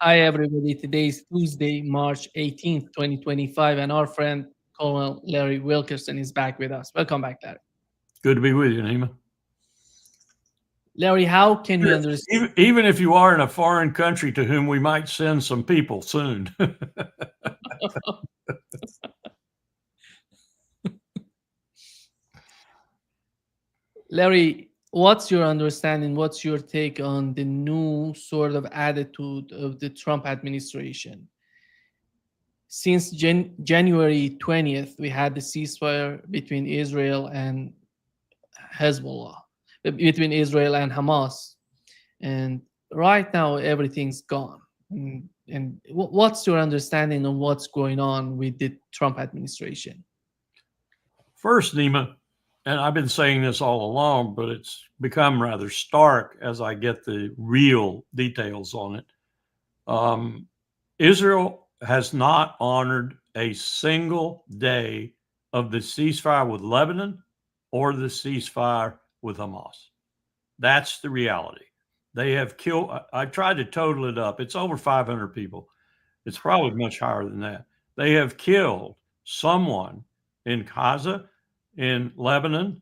Hi, everybody. Today is Tuesday, March 18th, 2025, and our friend Colonel Larry Wilkerson is back with us. Welcome back, Larry. Good to be with you, Nima. Larry, how can we understand? Even if you are in a foreign country to whom we might send some people soon. Larry, what's your understanding? What's your take on the new sort of attitude of the Trump administration? Since January 20th, we had the ceasefire between Israel and Hezbollah, between Israel and Hamas. And right now, everything's gone. And what's your understanding of what's going on with the Trump administration? First, Nima, and I've been saying this all along, but it's become rather stark as I get the real details on it. Israel has not honored a single day of the ceasefire with Lebanon or the ceasefire with Hamas. That's the reality. They have killed, I tried to total it up. It's over 500 people. It's probably much higher than that. They have killed someone in Gaza, in Lebanon,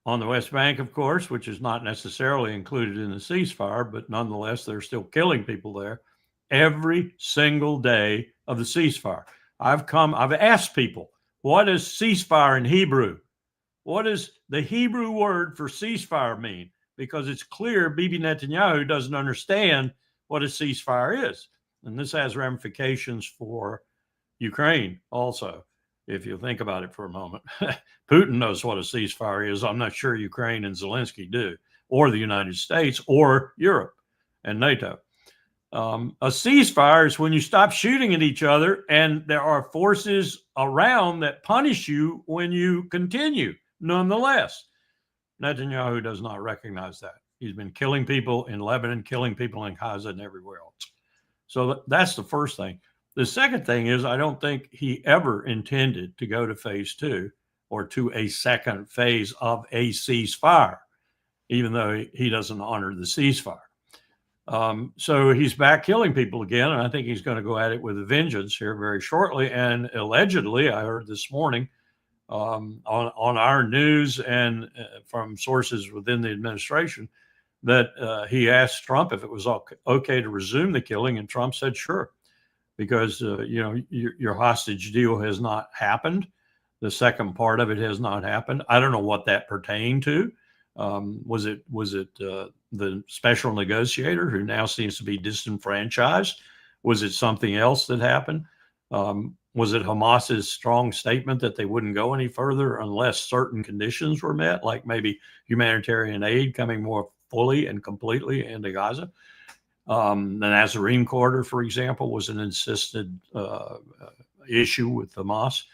on the West Bank, of course, which is not necessarily included in the ceasefire, but nonetheless, they're still killing people there every single day of the ceasefire. I've asked people, what is ceasefire in Hebrew? What does the Hebrew word for ceasefire mean? Because it's clear Bibi Netanyahu doesn't understand what a ceasefire is. And this has ramifications for Ukraine also, if you think about it for a moment. Putin knows what a ceasefire is. I'm not sure Ukraine and Zelensky do, or the United States, or Europe and NATO. A ceasefire is when you stop shooting at each other and there are forces around that punish you when you continue. Nonetheless, Netanyahu does not recognize that. He's been killing people in Lebanon, killing people in Gaza, and everywhere else. So that's the first thing. The second thing is, I don't think he ever intended to go to phase two or to a second phase of a ceasefire, even though he doesn't honor the ceasefire. So he's back killing people again, and I think he's going to go at it with a vengeance here very shortly. And allegedly, I heard this morning on our news and from sources within the administration that he asked Trump if it was okay to resume the killing, and Trump said sure, because your hostage deal has not happened. The second part of it has not happened. I don't know what that pertained to. Was it the special negotiator who now seems to be disenfranchised? Was it something else that happened? Was it Hamas's strong statement that they wouldn't go any further unless certain conditions were met, like maybe humanitarian aid coming more fully and completely into Gaza? The Nazarene corridor, for example, was an insisted issue with Hamas.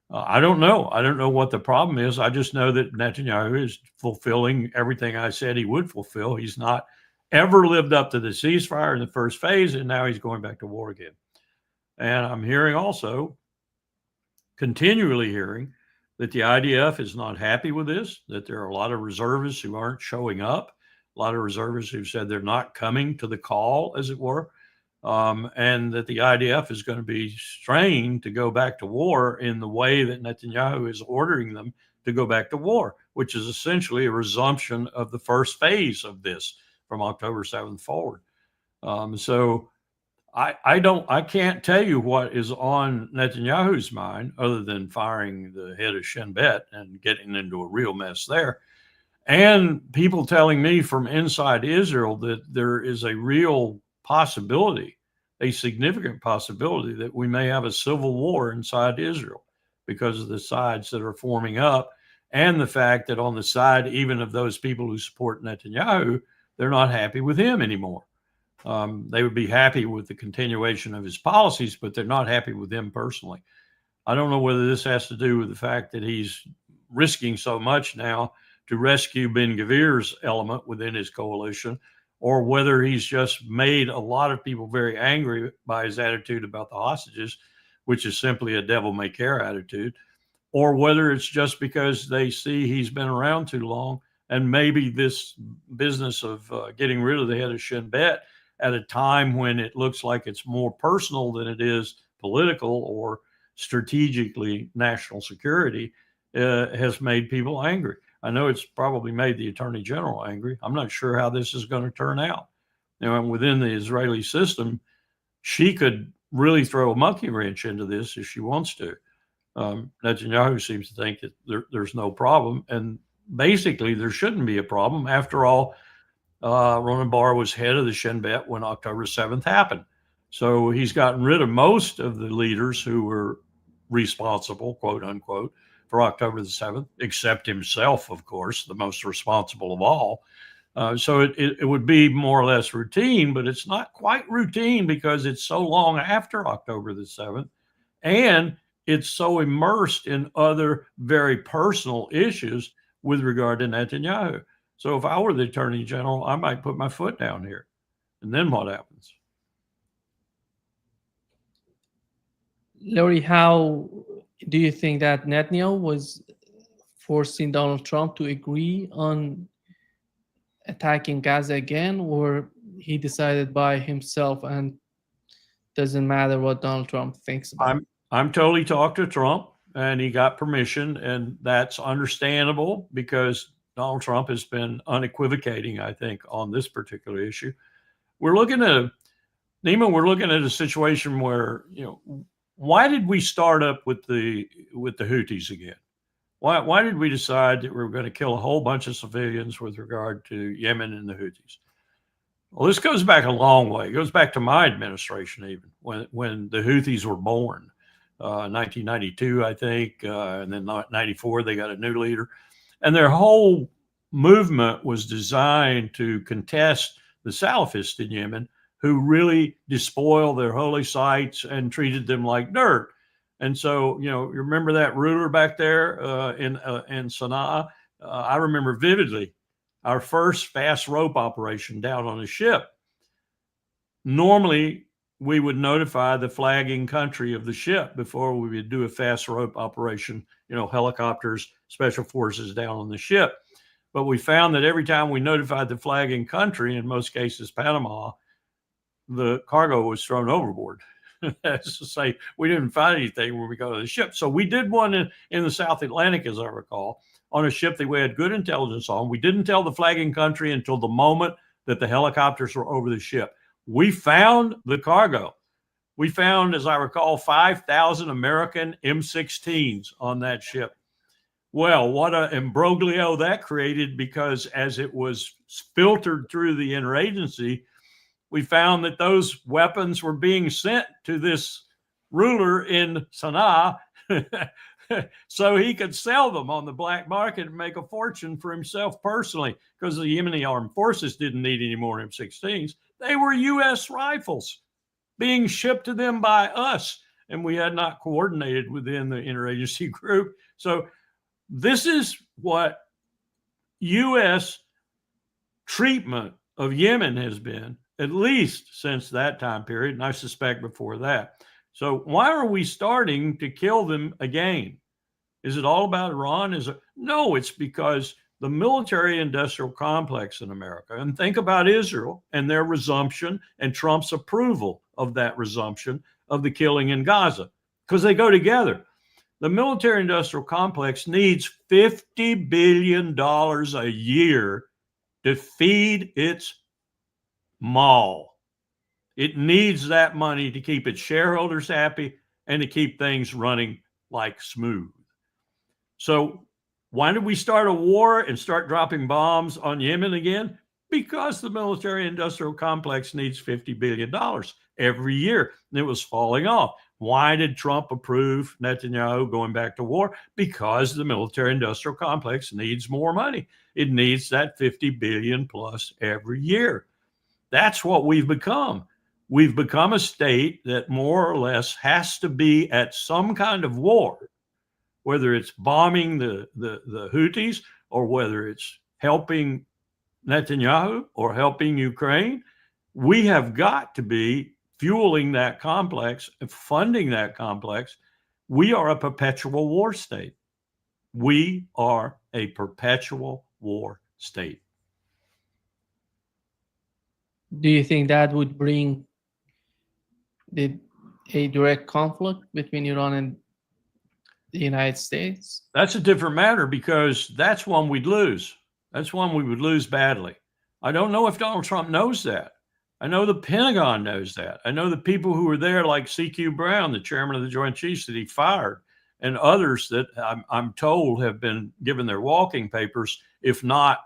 I don't know. I don't know what the problem is. I just know that Netanyahu is fulfilling everything I said he would fulfill. He's not ever lived up to the ceasefire in the first phase, and now he's going back to war again. And I'm hearing also, continually hearing, that the IDF is not happy with this, that there are a lot of reservists who aren't showing up, a lot of reservists who've said they're not coming to the call, as it were, and that the IDF is going to be strained to go back to war in the way that Netanyahu is ordering them to go back to war, which is essentially a resumption of the first phase of this from October 7th forward. So I can't tell you what is on Netanyahu's mind other than firing the head of Shin Bet and getting into a real mess there. And people telling me from inside Israel that there is a real possibility, a significant possibility, that we may have a civil war inside Israel because of the sides that are forming up, and the fact that on the side, even of those people who support Netanyahu, they're not happy with him anymore. They would be happy with the continuation of his policies, but they're not happy with him personally. I don't know whether this has to do with the fact that he's risking so much now to rescue Ben Gvir's element within his coalition, or whether he's just made a lot of people very angry by his attitude about the hostages, which is simply a devil may care attitude, or whether it's just because they see he's been around too long, and maybe this business of getting rid of the head of Shin Bet at a time when it looks like it's more personal than it is political or strategically national security, has made people angry. I know it's probably made the Attorney General angry. I'm not sure how this is going to turn out. Within the Israeli system, she could really throw a monkey wrench into this if she wants to. Netanyahu seems to think that there's no problem, and basically there shouldn't be a problem. After all, Ronan Bar was head of the Shin Bet when October 7th happened. So he's gotten rid of most of the leaders who were responsible, quote unquote, for October the 7th, except himself, of course, the most responsible of all. So it would be more or less routine, but it's not quite routine because it's so long after October the 7th, and it's so immersed in other very personal issues with regard to Netanyahu. So if I were the Attorney General, I might put my foot down here. And then what happens? Larry, how do you think that Netanyahu was forcing Donald Trump to agree on attacking Gaza again, or he decided by himself and doesn't matter what Donald Trump thinks about it? I'm totally talked to Trump, and he got permission, and that's understandable because Donald Trump has been unequivocating, I think, on this particular issue. We're looking at a situation where, why did we start up with the Houthis again? Why did we decide that we were going to kill a whole bunch of civilians with regard to Yemen and the Houthis? Well, this goes back a long way. It goes back to my administration, even when the Houthis were born, 1992, I think, and then 94, they got a new leader. And their whole movement was designed to contest the Salafists in Yemen, who really despoiled their holy sites and treated them like dirt. And so, you remember that ruler back there in Sana'a? I remember vividly our first fast rope operation down on a ship. Normally, we would notify the flagging country of the ship before we would do a fast rope operation, helicopters, special forces down on the ship. But we found that every time we notified the flagging country, in most cases Panama, the cargo was thrown overboard. That's to say, we didn't find anything when we got to the ship. So we did one in the South Atlantic, as I recall, on a ship that we had good intelligence on. We didn't tell the flagging country until the moment that the helicopters were over the ship. We found the cargo. We found, as I recall, 5,000 American M16s on that ship. Well, what an imbroglio that created, because as it was filtered through the interagency, we found that those weapons were being sent to this ruler in Sana'a so he could sell them on the black market and make a fortune for himself personally, because the Yemeni armed forces didn't need any more M16s. They were U.S. rifles being shipped to them by us, and we had not coordinated within the interagency group. So this is what U.S. treatment of Yemen has been, at least since that time period, and I suspect before that. So why are we starting to kill them again? Is it all about Iran? No, it's because the military-industrial complex in America, and think about Israel and their resumption and Trump's approval of that resumption of the killing in Gaza, because they go together. The military-industrial complex needs $50 billion a year to feed its maw. It needs that money to keep its shareholders happy and to keep things running like smooth. So why did we start a war and start dropping bombs on Yemen again? Because the military-industrial complex needs $50 billion every year, and it was falling off. Why did Trump approve Netanyahu going back to war? Because the military-industrial complex needs more money. It needs that 50 billion plus every year. That's what we've become. We've become a state that more or less has to be at some kind of war, whether it's bombing the Houthis or whether it's helping Netanyahu or helping Ukraine. We have got to be fueling that complex and funding that complex. We are a perpetual war state. We are a perpetual war state. Do you think that would bring a direct conflict between Iran and the United States? That's a different matter because that's one we'd lose. That's one we would lose badly. I don't know if Donald Trump knows that. I know the Pentagon knows that. I know the people who were there, like C.Q. Brown, the chairman of the Joint Chiefs that he fired, and others that I'm told have been given their walking papers, if not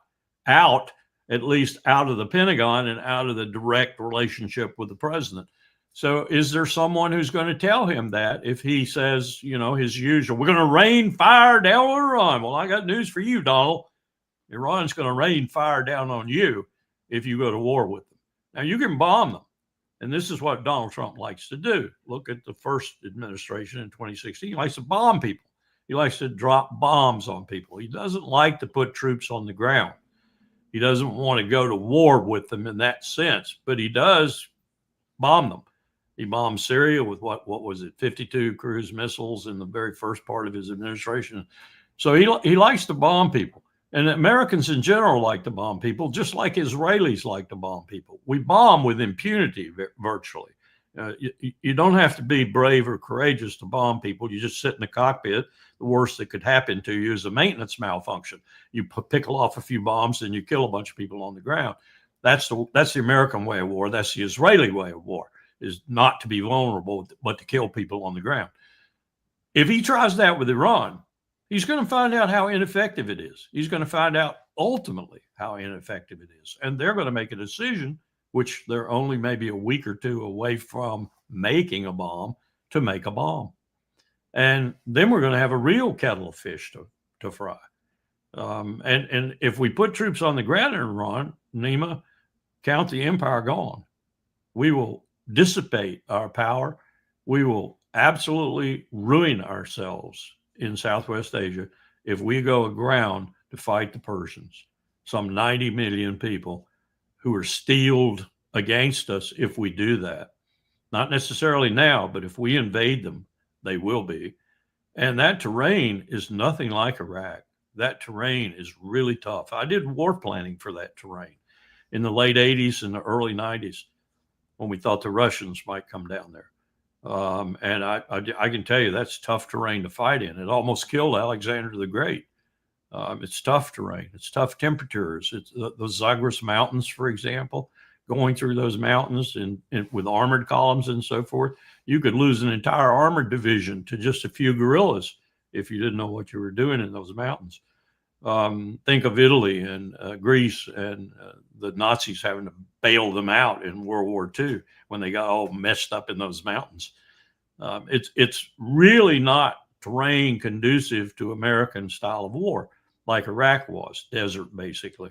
out, at least out of the Pentagon and out of the direct relationship with the president. So is there someone who's going to tell him that if he says, you know, his usual, we're going to rain fire down on Iran? Well, I got news for you, Donald. Iran's going to rain fire down on you if you go to war with them. Now, you can bomb them. And this is what Donald Trump likes to do. Look at the first administration in 2016. He likes to bomb people. He likes to drop bombs on people. He doesn't like to put troops on the ground. He doesn't want to go to war with them in that sense, but he does bomb them. He bombed Syria with what was it, 52 cruise missiles in the very first part of his administration. So he likes to bomb people. And Americans in general like to bomb people, just like Israelis like to bomb people. We bomb with impunity, virtually. You don't have to be brave or courageous to bomb people. You just sit in the cockpit. The worst that could happen to you is a maintenance malfunction. You pickle off a few bombs and you kill a bunch of people on the ground. That's the American way of war. That's the Israeli way of war, is not to be vulnerable, but to kill people on the ground. If he tries that with Iran, he's going to find out how ineffective it is. He's going to find out ultimately how ineffective it is. And they're going to make a decision, which they're only maybe a week or two away from making a bomb, to make a bomb. And then we're going to have a real kettle of fish to fry. And if we put troops on the ground in Iran, Nima, count the empire gone. We will dissipate our power. We will absolutely ruin ourselves in Southwest Asia if we go aground to fight the Persians, some 90 million people who are steeled against us if we do that. Not necessarily now, but if we invade them, they will be. And that terrain is nothing like Iraq. That terrain is really tough. I did war planning for that terrain in the late 80s and the early 90s when we thought the Russians might come down there. And I can tell you that's tough terrain to fight in. It almost killed Alexander the Great. It's tough terrain. It's tough temperatures. It's the Zagros Mountains, for example, going through those mountains and with armored columns and so forth. You could lose an entire armored division to just a few guerrillas if you didn't know what you were doing in those mountains. Think of Italy and Greece and the Nazis having to bail them out in World War II when they got all messed up in those mountains. It's really not terrain conducive to American style of war like Iraq was, desert basically.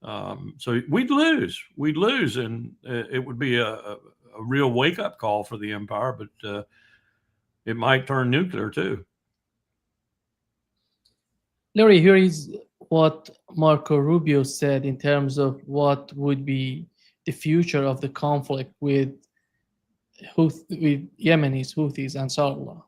So we'd lose, and it would be a real wake-up call for the empire, but it might turn nuclear too. Larry, here is what Marco Rubio said in terms of what would be the future of the conflict with Yemenis, Houthis, Ansarullah.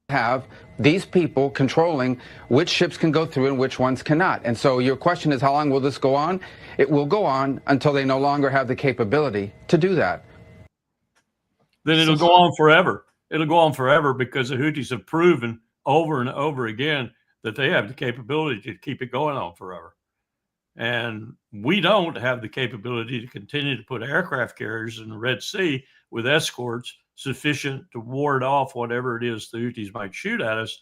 Have these people controlling which ships can go through and which ones cannot. And so your question is, how long will this go on? It will go on until they no longer have the capability to do that. Then it'll go on forever. It'll go on forever because the Houthis have proven over and over again that they have the capability to keep it going on forever. And we don't have the capability to continue to put aircraft carriers in the Red Sea with escorts sufficient to ward off whatever it is the Houthis might shoot at us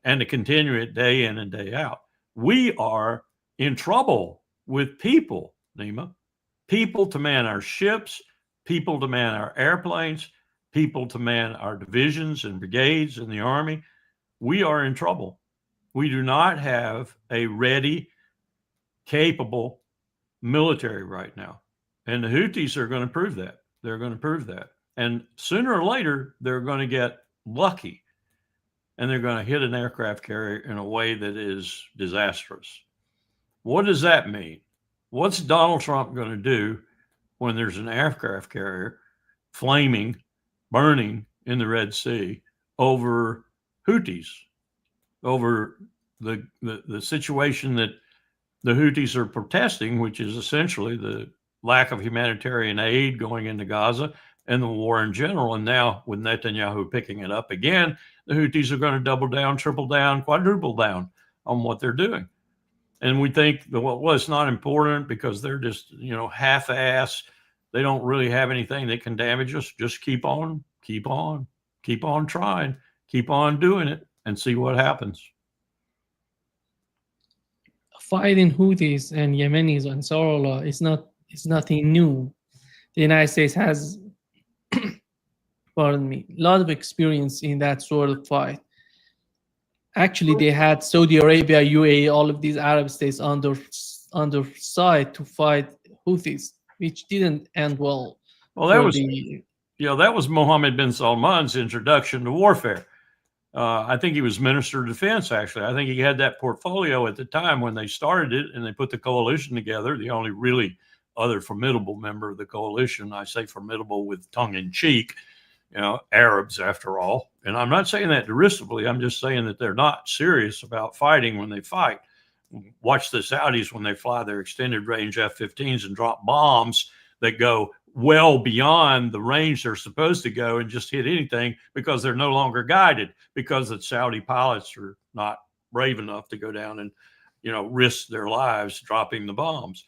and to continue it day in and day out. We are in trouble with people, Nima. People to man our ships, people to man our airplanes, people to man our divisions and brigades in the Army. We are in trouble. We do not have a ready, capable military right now. And the Houthis are going to prove that. They're going to prove that. And sooner or later, they're going to get lucky. And they're going to hit an aircraft carrier in a way that is disastrous. What does that mean? What's Donald Trump going to do when there's an aircraft carrier flaming, burning in the Red Sea over Houthis, over the situation that the Houthis are protesting, which is essentially the lack of humanitarian aid going into Gaza and the war in general. And now with Netanyahu picking it up again, the Houthis are going to double down, triple down, quadruple down on what they're doing. And we think that, well, it's not important because they're just, half-ass. They don't really have anything that can damage us. Just keep on trying, keep on doing it and see what happens. Fighting Houthis and Yemenis on Ansarullah is nothing new. The United States has, pardon me, a lot of experience in that sort of fight. Actually, they had Saudi Arabia, UAE, all of these Arab states under side to fight Houthis, which didn't end well. Well, that was Mohammed bin Salman's introduction to warfare. I think he was Minister of Defense, actually. I think he had that portfolio at the time when they started it and they put the coalition together, the only really other formidable member of the coalition. I say formidable with tongue in cheek, Arabs after all. And I'm not saying that derisively. I'm just saying that they're not serious about fighting when they fight. Watch the Saudis when they fly their extended range F-15s and drop bombs that go well beyond the range they're supposed to go and just hit anything because they're no longer guided, because the Saudi pilots are not brave enough to go down and, risk their lives dropping the bombs.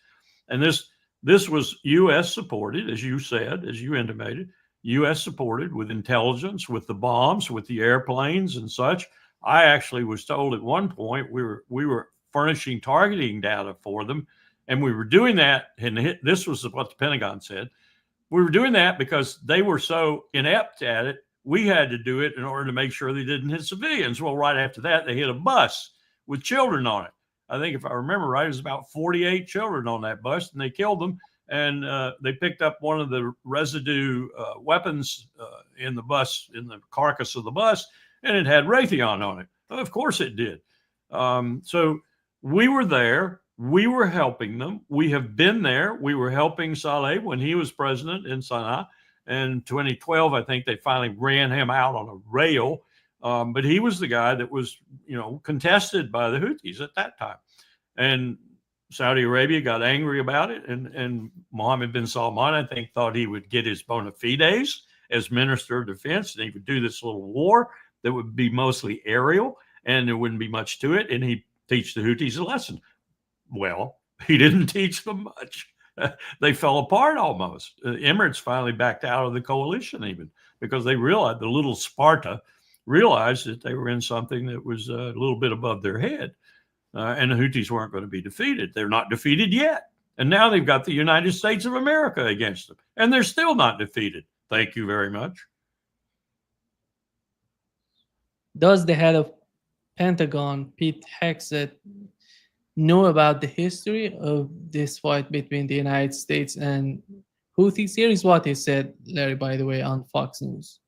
And this was U.S. supported, as you said, as you intimated, U.S. supported with intelligence, with the bombs, with the airplanes and such. I actually was told at one point we were furnishing targeting data for them, and we were doing that. And this was what the Pentagon said. We were doing that because they were so inept at it. We had to do it in order to make sure they didn't hit civilians. Well, right after that, they hit a bus with children on it. I think if I remember right, it was about 48 children on that bus, and they killed them. And they picked up one of the residue weapons in the bus, in the carcass of the bus, and it had Raytheon on it. Well, of course it did. So we were there. We were helping them. We have been there. We were helping Saleh when he was president in Sana'a. In 2012, I think they finally ran him out on a rail. But he was the guy that was, contested by the Houthis at that time. And Saudi Arabia got angry about it. And Mohammed bin Salman, I think, thought he would get his bona fides as Minister of Defense, and he would do this little war that would be mostly aerial, and there wouldn't be much to it. And he'd teach the Houthis a lesson. Well, he didn't teach them much. They fell apart almost. The Emirates finally backed out of the coalition even because they realized, the little Sparta realized that they were in something that was a little bit above their head. And the Houthis weren't going to be defeated. They're not defeated yet. And now they've got the United States of America against them. And they're still not defeated. Thank you very much. Does the head of Pentagon, Pete Hegseth, know about the history of this fight between the United States and Houthis? Here is what he said, Larry, by the way, on Fox News.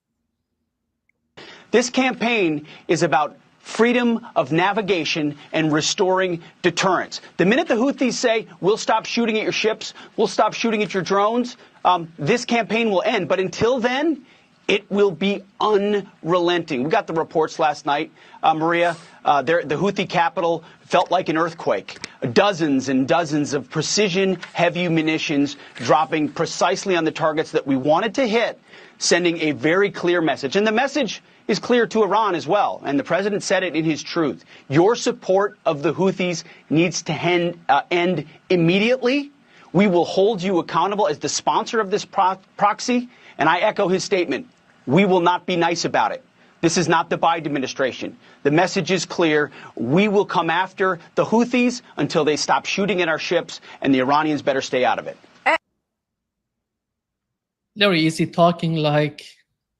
This campaign is about freedom of navigation and restoring deterrence. The minute the Houthis say, we'll stop shooting at your ships, we'll stop shooting at your drones, this campaign will end. But until then, it will be unrelenting. We got the reports last night, Maria. The Houthi capital felt like an earthquake. Dozens and dozens of precision heavy munitions dropping precisely on the targets that we wanted to hit, sending a very clear message. And the message is clear to Iran as well. And the president said it in his truth. Your support of the Houthis needs to end immediately. We will hold you accountable as the sponsor of this proxy. And I echo his statement. We will not be nice about it. This is not the Biden administration. The message is clear. We will come after the Houthis until they stop shooting at our ships, and the Iranians better stay out of it. Larry, is he talking like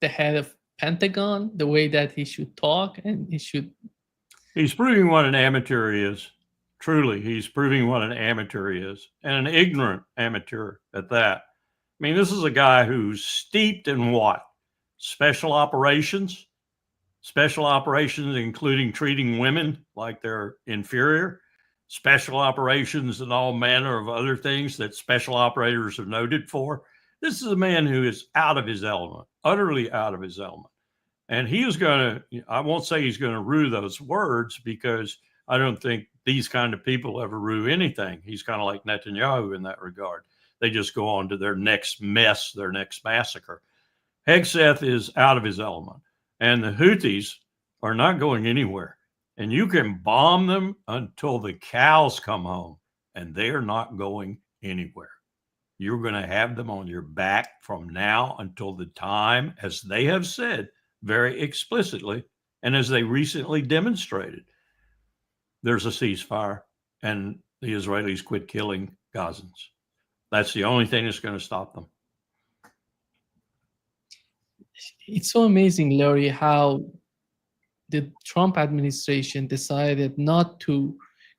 the head of Pentagon, the way that he should talk and he should? He's proving what an amateur he is. Truly, he's proving what an amateur he is, and an ignorant amateur at that. I mean, this is a guy who's steeped in what? Special operations, including treating women like they're inferior, special operations and all manner of other things that special operators are noted for. This is a man who is out of his element, utterly out of his element. And he is going to, I won't say he's going to rue those words, because I don't think these kind of people ever rue anything. He's kind of like Netanyahu in that regard. They just go on to their next mess, their next massacre. Hegseth is out of his element, and the Houthis are not going anywhere. And you can bomb them until the cows come home, and they are not going anywhere. You're going to have them on your back from now until the time, as they have said very explicitly, and as they recently demonstrated, there's a ceasefire and the Israelis quit killing Gazans. That's the only thing that's going to stop them. It's so amazing, Larry, how the Trump administration decided not to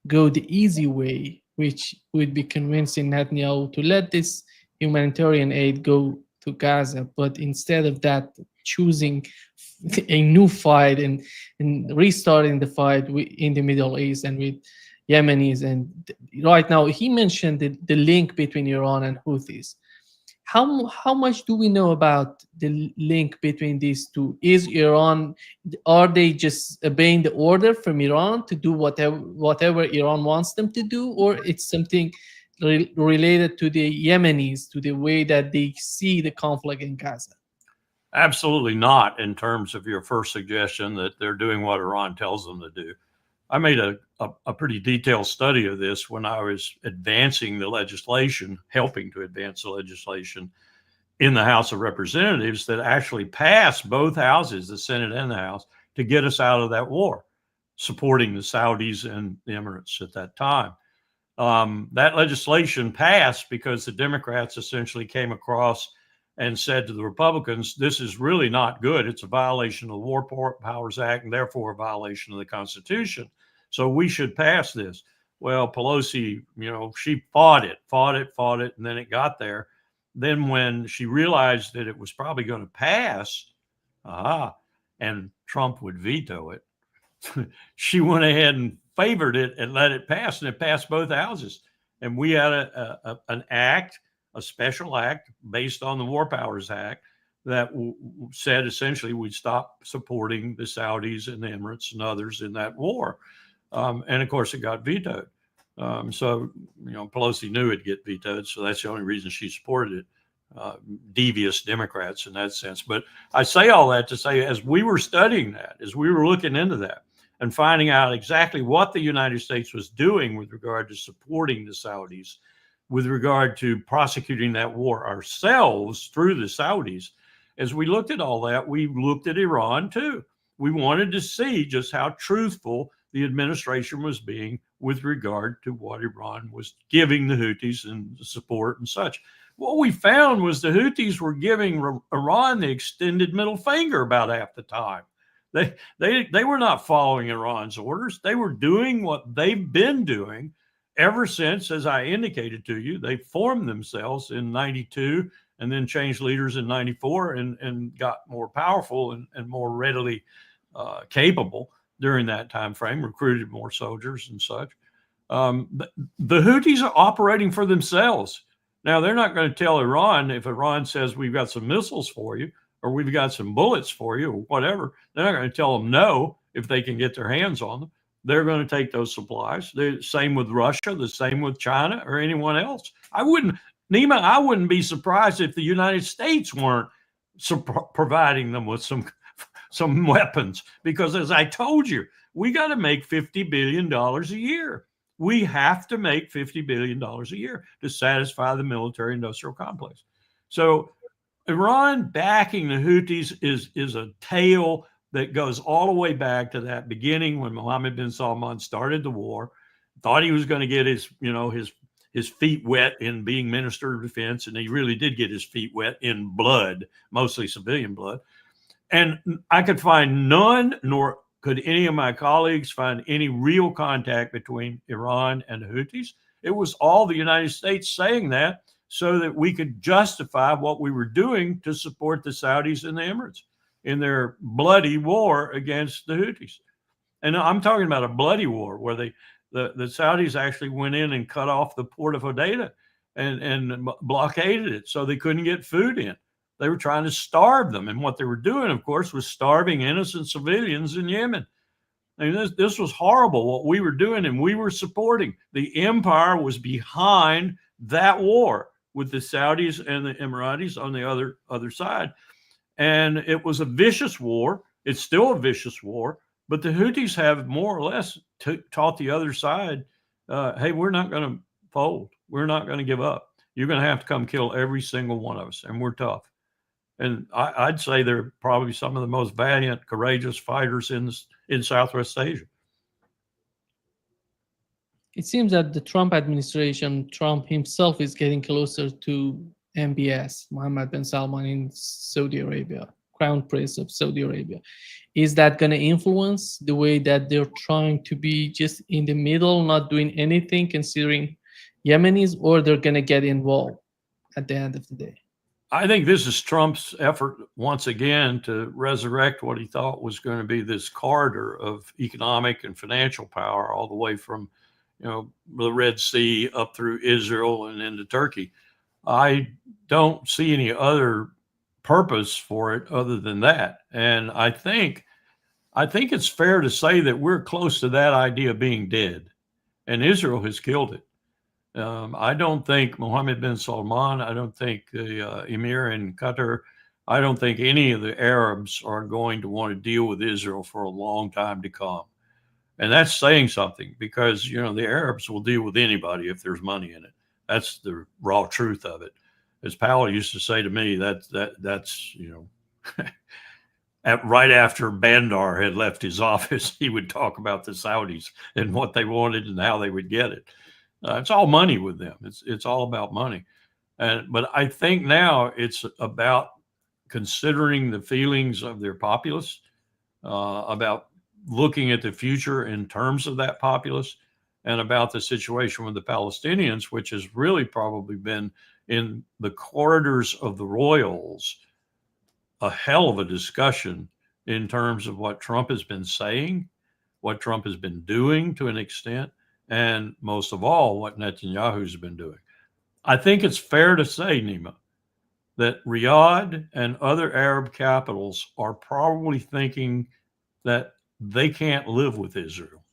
go the easy way, which would be convincing Netanyahu to let this humanitarian aid go to Gaza, but instead of that, choosing a new fight and restarting the fight in the Middle East and with Yemenis. And right now, he mentioned the link between Iran and Houthis. How much do we know about the link between these two? Is Iran, are they just obeying the order from Iran to do whatever Iran wants them to do, or it's something related to the Yemenis, to the way that they see the conflict in Gaza? Absolutely not, in terms of your first suggestion that they're doing what Iran tells them to do. I made a pretty detailed study of this when I was advancing the legislation, helping to advance the legislation in the House of Representatives that actually passed both houses, the Senate and the House, to get us out of that war, supporting the Saudis and the Emirates at that time. That legislation passed because the Democrats essentially came across and said to the Republicans, this is really not good. It's a violation of the War Powers Act and therefore a violation of the Constitution. So we should pass this. Well, Pelosi, she fought it, and then it got there. Then when she realized that it was probably going to pass, and Trump would veto it, she went ahead and favored it and let it pass, and it passed both houses. And we had an act, a special act based on the War Powers Act that said essentially we'd stop supporting the Saudis and the Emirates and others in that war. And of course, it got vetoed. So Pelosi knew it'd get vetoed. So that's the only reason she supported it. Devious Democrats in that sense. But I say all that to say, as we were studying that, as we were looking into that and finding out exactly what the United States was doing with regard to supporting the Saudis, with regard to prosecuting that war ourselves through the Saudis, as we looked at all that, we looked at Iran too. We wanted to see just how truthful the administration was being with regard to what Iran was giving the Houthis and the support and such. What we found was the Houthis were giving Iran the extended middle finger about half the time. They were not following Iran's orders. They were doing what they've been doing ever since, as I indicated to you. They formed themselves in 92 and then changed leaders in 94 and got more powerful and more readily capable during that time frame, recruited more soldiers and such. The Houthis are operating for themselves. Now, they're not going to tell Iran, if Iran says we've got some missiles for you or we've got some bullets for you or whatever, they're not going to tell them no if they can get their hands on them. They're going to take those supplies. The same with Russia, the same with China or anyone else. Nima, I wouldn't be surprised if the United States weren't providing them with some weapons, because as I told you, we got to make $50 billion a year. We have to make $50 billion a year to satisfy the military industrial complex. So Iran backing the Houthis is a tale that goes all the way back to that beginning when Mohammed bin Salman started the war, thought he was going to get his feet wet in being Minister of Defense, and he really did get his feet wet in blood, mostly civilian blood. And I could find none, nor could any of my colleagues find any real contact between Iran and the Houthis. It was all the United States saying that so that we could justify what we were doing to support the Saudis and the Emirates in their bloody war against the Houthis. And I'm talking about a bloody war where the Saudis actually went in and cut off the port of Hodeidah and blockaded it so they couldn't get food in. They were trying to starve them. And what they were doing, of course, was starving innocent civilians in Yemen. I mean, this was horrible what we were doing, and we were supporting. The empire was behind that war. with the Saudis and the Emiratis on the other side. And it was a vicious war. It's still a vicious war, but the Houthis have more or less taught the other side, hey, we're not going to fold. We're not going to give up. You're going to have to come kill every single one of us, and we're tough. And I'd say they're probably some of the most valiant, courageous fighters in Southwest Asia. It seems that the Trump administration, Trump himself, is getting closer to MBS, Mohammed bin Salman in Saudi Arabia, Crown Prince of Saudi Arabia. Is that going to influence the way that they're trying to be just in the middle, not doing anything, considering Yemenis, or they're going to get involved at the end of the day? I think this is Trump's effort once again to resurrect what he thought was going to be this corridor of economic and financial power all the way from, the Red Sea up through Israel and into Turkey. I don't see any other purpose for it other than that. And I think it's fair to say that we're close to that idea being dead, and Israel has killed it. I don't think Mohammed bin Salman, I don't think the Emir in Qatar, I don't think any of the Arabs are going to want to deal with Israel for a long time to come. And that's saying something, because, the Arabs will deal with anybody if there's money in it. That's the raw truth of it. As Powell used to say to me, that's right after Bandar had left his office, he would talk about the Saudis and what they wanted and how they would get it. It's all money with them. It's all about money. But I think now it's about considering the feelings of their populace, about looking at the future in terms of that populace, and about the situation with the Palestinians, which has really probably been in the corridors of the royals a hell of a discussion in terms of what Trump has been saying, what Trump has been doing to an extent, and most of all, what Netanyahu's been doing. I think it's fair to say, Nima, that Riyadh and other Arab capitals are probably thinking that they can't live with Israel.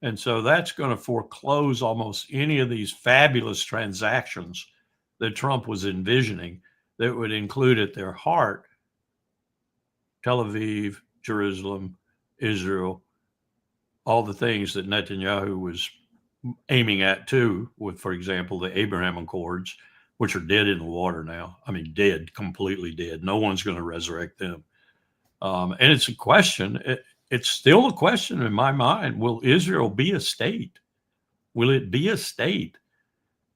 And so that's going to foreclose almost any of these fabulous transactions that Trump was envisioning that would include at their heart Tel Aviv, Jerusalem, Israel, all the things that Netanyahu was aiming at too, with, for example, the Abraham Accords, which are dead in the water now. I mean, dead, completely dead. No one's going to resurrect them. And it's a question. It's still a question in my mind. Will Israel be a state? Will it be a state?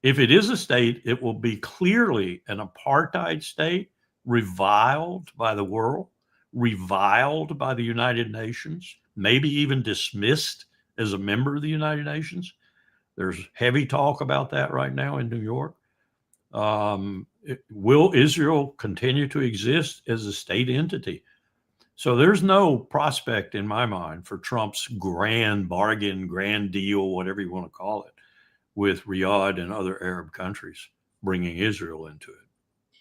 If it is a state, it will be clearly an apartheid state, reviled by the world, reviled by the United Nations, maybe even dismissed as a member of the United Nations. There's heavy talk about that right now in New York. Will Israel continue to exist as a state entity? So there's no prospect in my mind for Trump's grand bargain, grand deal, whatever you want to call it, with Riyadh and other Arab countries bringing Israel into it.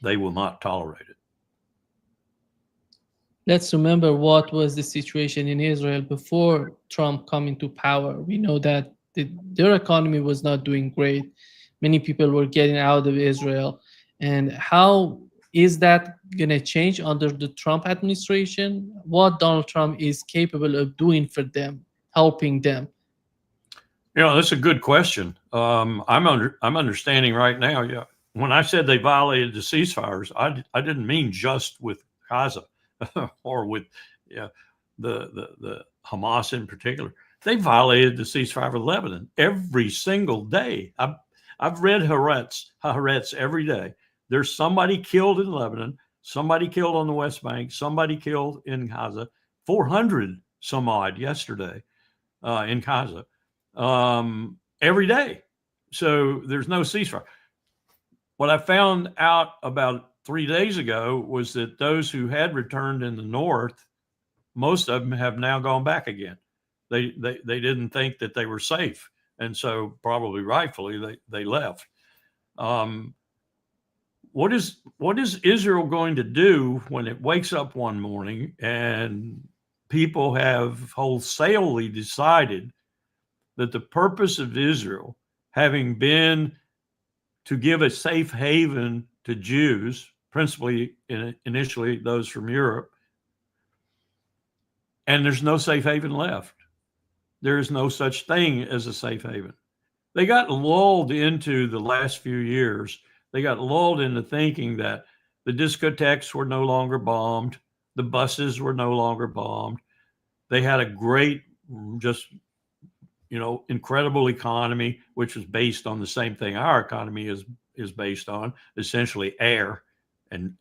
They will not tolerate it. Let's remember what was the situation in Israel before Trump coming to power. We know that their economy was not doing great. Many people were getting out of Israel. And how is that going to change under the Trump administration? What Donald Trump is capable of doing for them, helping them? That's a good question. I'm understanding right now. Yeah, when I said they violated the ceasefires, I didn't mean just with Gaza or with the Hamas in particular. They violated the ceasefire with Lebanon every single day. I've read Haaretz every day. There's somebody killed in Lebanon, somebody killed on the West Bank, somebody killed in Gaza, 400 some odd yesterday in Gaza, every day. So there's no ceasefire. What I found out about 3 days ago was that those who had returned in the north, most of them have now gone back again. They didn't think that they were safe, and so probably rightfully they left. What is Israel going to do when it wakes up one morning and people have wholesalely decided that the purpose of Israel, having been to give a safe haven to Jews, principally initially those from Europe. And there's no safe haven left. There is no such thing as a safe haven. They got lulled into the last few years. They got lulled into thinking that the discotheques were no longer bombed. The buses were no longer bombed. They had a great, just, incredible economy, which was based on the same thing our economy is based on, essentially air and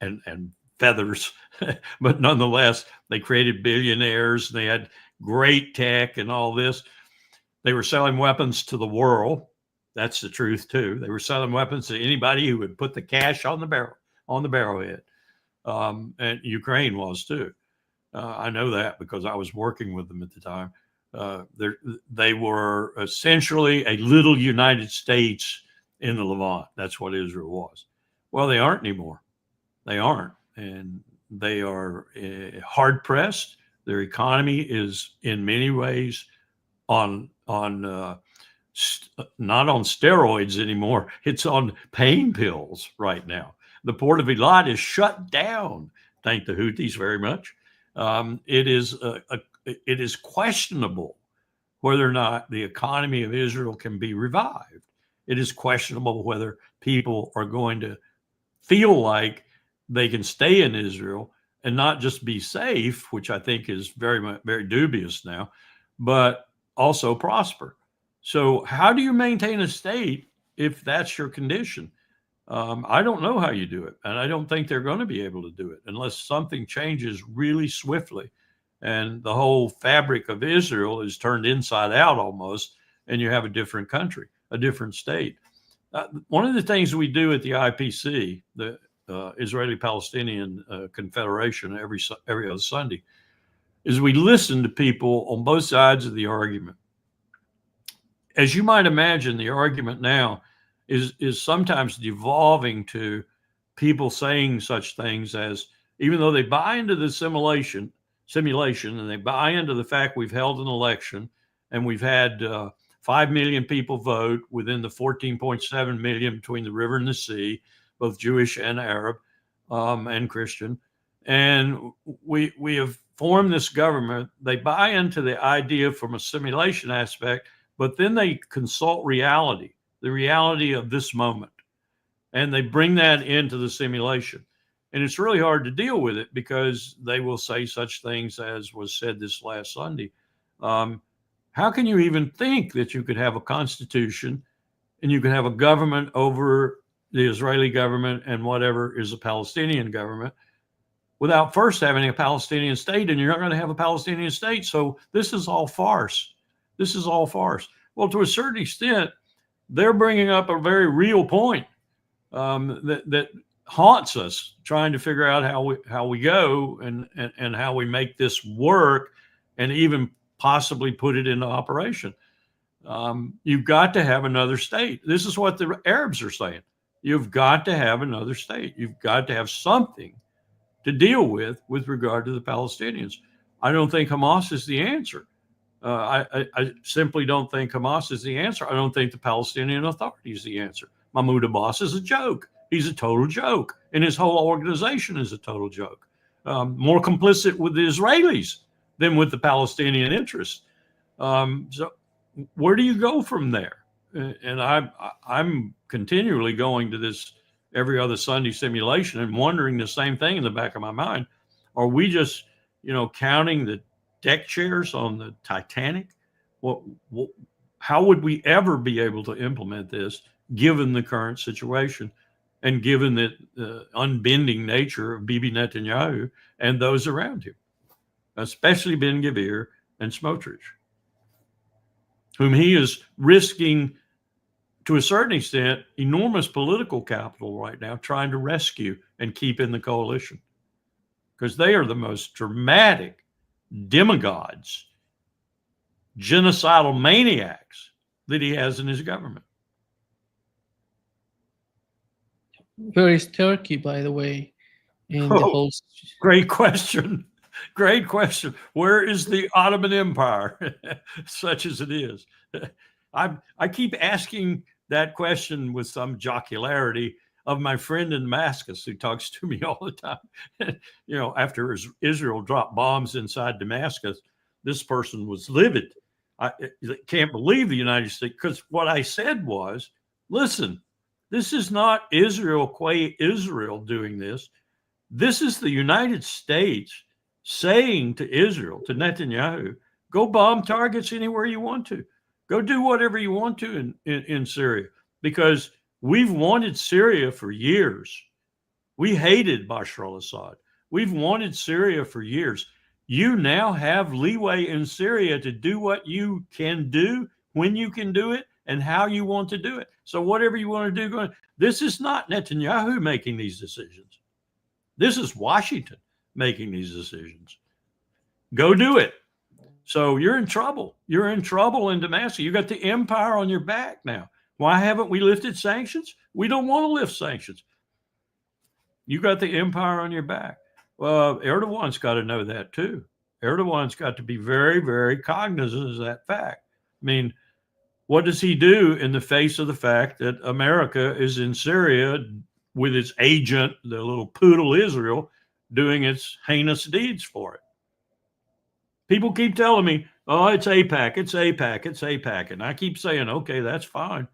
feathers. But nonetheless, they created billionaires. They had great tech and all this. They were selling weapons to the world. That's the truth too. They were selling weapons to anybody who would put the cash on the barrelhead. And Ukraine was too. I know that because I was working with them at the time. They were essentially a little United States in the Levant. That's what Israel was. Well, they aren't anymore. They aren't. And they are hard pressed. Their economy is in many ways not on steroids anymore. It's on pain pills right now. The port of Eilat is shut down. Thank the Houthis very much. It is questionable whether or not the economy of Israel can be revived. It is questionable whether people are going to feel like they can stay in Israel and not just be safe, which I think is very dubious now, but also prosper. So how do you maintain a state if that's your condition? I don't know how you do it, and I don't think they're going to be able to do it unless something changes really swiftly and the whole fabric of Israel is turned inside out almost, and you have a different country, a different state. One of the things we do at the IPC, the Israeli-Palestinian Confederation, every other Sunday, is we listen to people on both sides of the argument. As you might imagine, the argument now is sometimes devolving to people saying such things as, even though they buy into the simulation and they buy into the fact we've held an election and we've had 5 million people vote within the 14.7 million between the river and the sea, both Jewish and Arab and Christian. And we have formed this government. They buy into the idea from a simulation aspect, but then they consult reality, the reality of this moment. And they bring that into the simulation. And it's really hard to deal with it because they will say such things as was said this last Sunday. How can you even think that you could have a constitution and you could have a government over the Israeli government and whatever is a Palestinian government without first having a Palestinian state? And you're not going to have a Palestinian state. So this is all farce. This is all farce. Well, to a certain extent, they're bringing up a very real point that haunts us, trying to figure out how we go and how we make this work and even possibly put it into operation. You've got to have another state. This is what the Arabs are saying. You've got to have another state. You've got to have something to deal with regard to the Palestinians. I don't think Hamas is the answer. I simply don't think Hamas is the answer. I don't think the Palestinian Authority is the answer. Mahmoud Abbas is a joke. He's a total joke. And his whole organization is a total joke. More complicit with the Israelis than with the Palestinian interests. So where do you go from there? And I'm continually going to this every other Sunday simulation and wondering the same thing in the back of my mind. Are we just, counting the deck chairs on the Titanic? How would we ever be able to implement this given the current situation and given the unbending nature of Bibi Netanyahu and those around him, especially Ben-Gvir and Smotrich, whom he is risking, to a certain extent, enormous political capital right now, trying to rescue and keep in the coalition, because they are the most dramatic demagogues, genocidal maniacs that he has in his government. Where is Turkey, by the way, in the whole? Great question. Great question. Where is the Ottoman Empire, such as it is? I keep asking that question with some jocularity of my friend in Damascus who talks to me all the time. You know, after Israel dropped bombs inside Damascus, this person was livid. I can't believe the United States, because what I said was, listen, this is not Israel doing this. This is the United States saying to Israel, to Netanyahu, go bomb targets anywhere you want to. Go do whatever you want to in Syria, because we've wanted Syria for years. We hated Bashar al-Assad. We've wanted Syria for years. You now have leeway in Syria to do what you can do, when you can do it, and how you want to do it. So whatever you want to do, this is not Netanyahu making these decisions. This is Washington making these decisions. Go do it. So you're in trouble. You're in trouble in Damascus. You got the empire on your back now. Why haven't we lifted sanctions? We don't want to lift sanctions. You got the empire on your back. Well, Erdogan's got to know that too. Erdogan's got to be very, very cognizant of that fact. I mean, what does he do in the face of the fact that America is in Syria with its agent, the little poodle Israel, doing its heinous deeds for it? People keep telling me, oh, it's AIPAC, it's AIPAC, it's AIPAC. And I keep saying, okay, that's fine.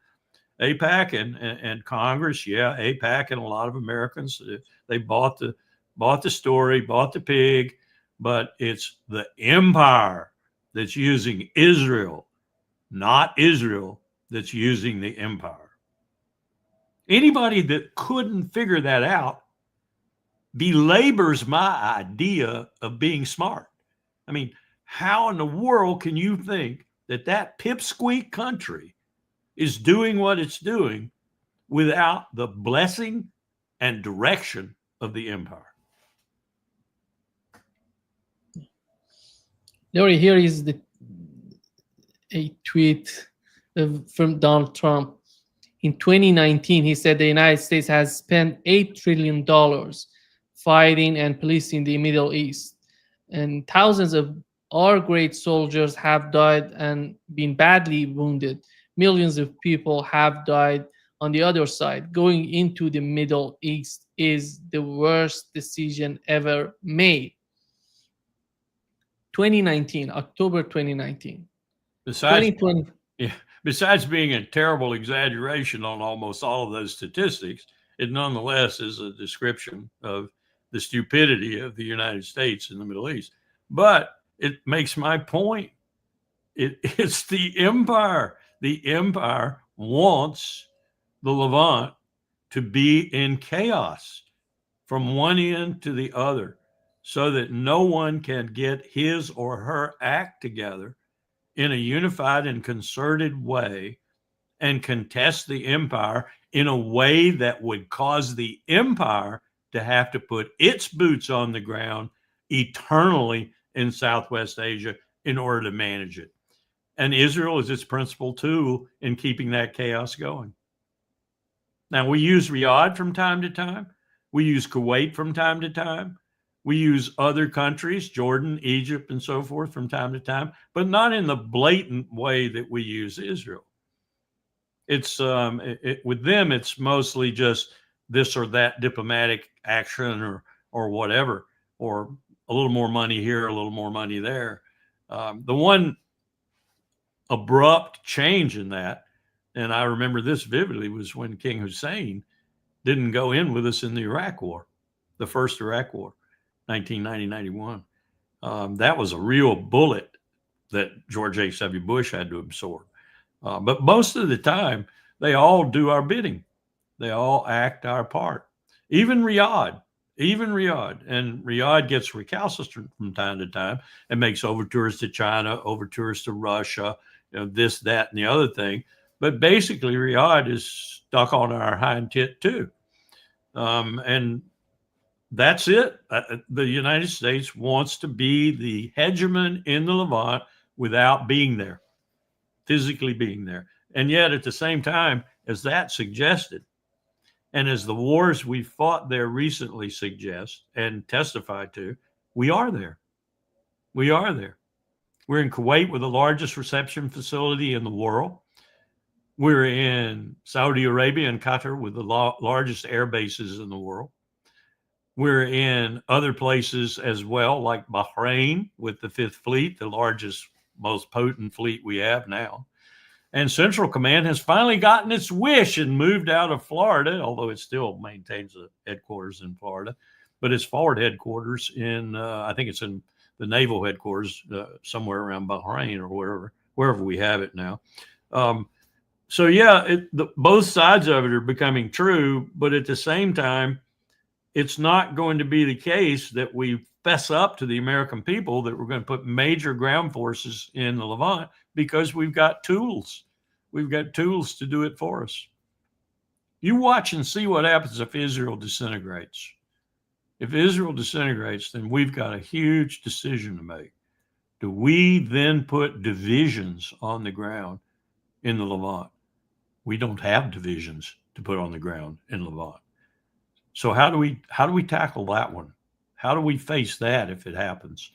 AIPAC and Congress, yeah, AIPAC and a lot of Americans, they bought the story, bought the pig, but it's the empire that's using Israel, not Israel that's using the empire. Anybody that couldn't figure that out belabors my idea of being smart. I mean, how in the world can you think that pipsqueak country is doing what it's doing without the blessing and direction of the empire? Lori, here is a tweet from Donald Trump. In 2019, he said the United States has spent $8 trillion fighting and policing the Middle East, and thousands of our great soldiers have died and been badly wounded. Millions of people have died on the other side. Going into the Middle East is the worst decision ever made. 2019, October 2019. Besides being a terrible exaggeration on almost all of those statistics, it nonetheless is a description of the stupidity of the United States in the Middle East. But it makes my point. It's the empire. The empire wants the Levant to be in chaos from one end to the other, so that no one can get his or her act together in a unified and concerted way and contest the empire in a way that would cause the empire to have to put its boots on the ground eternally in Southwest Asia in order to manage it. And Israel is its principal tool in keeping that chaos going. Now, we use Riyadh from time to time. We use Kuwait from time to time. We use other countries, Jordan, Egypt, and so forth from time to time, but not in the blatant way that we use Israel. It's with them, it's mostly just this or that diplomatic action or whatever, or a little more money here, a little more money there. The one abrupt change in that, and I remember this vividly, was when King Hussein didn't go in with us in the Iraq War, the first Iraq War, 1990-91. That was a real bullet that George H.W. Bush had to absorb. But most of the time, they all do our bidding. They all act our part. Even Riyadh. And Riyadh gets recalcitrant from time to time and makes overtures to China, overtures to Russia, this, that, and the other thing. But basically, Riyadh is stuck on our hind tit too. And that's it. The United States wants to be the hegemon in the Levant without being there, physically being there. And yet at the same time, as that suggested, and as the wars we fought there recently suggest and testify to, we are there. We are there. We're in Kuwait with the largest reception facility in the world. We're in Saudi Arabia and Qatar with the largest air bases in the world. We're in other places as well, like Bahrain with the Fifth Fleet, the largest, most potent fleet we have now. And Central Command has finally gotten its wish and moved out of Florida, although it still maintains a headquarters in Florida. But its forward headquarters in, I think it's in the naval headquarters somewhere around Bahrain or wherever we have it now. So yeah, both sides of it are becoming true, but at the same time, it's not going to be the case that we fess up to the American people that we're going to put major ground forces in the Levant, because we've got tools. We've got tools to do it for us. You watch and see what happens if Israel disintegrates. If Israel disintegrates, then we've got a huge decision to make. Do we then put divisions on the ground in the Levant? We don't have divisions to put on the ground in Levant. So how do we tackle that one? How do we face that if it happens?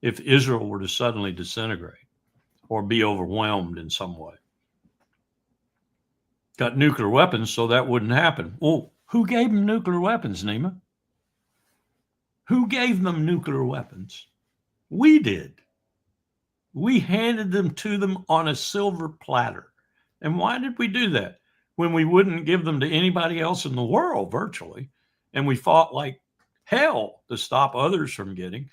If Israel were to suddenly disintegrate or be overwhelmed in some way? Got nuclear weapons, so that wouldn't happen. Well, who gave them nuclear weapons, Nima? Who gave them nuclear weapons? We did. We handed them to them on a silver platter. And why did we do that when we wouldn't give them to anybody else in the world virtually? And we fought like hell to stop others from getting.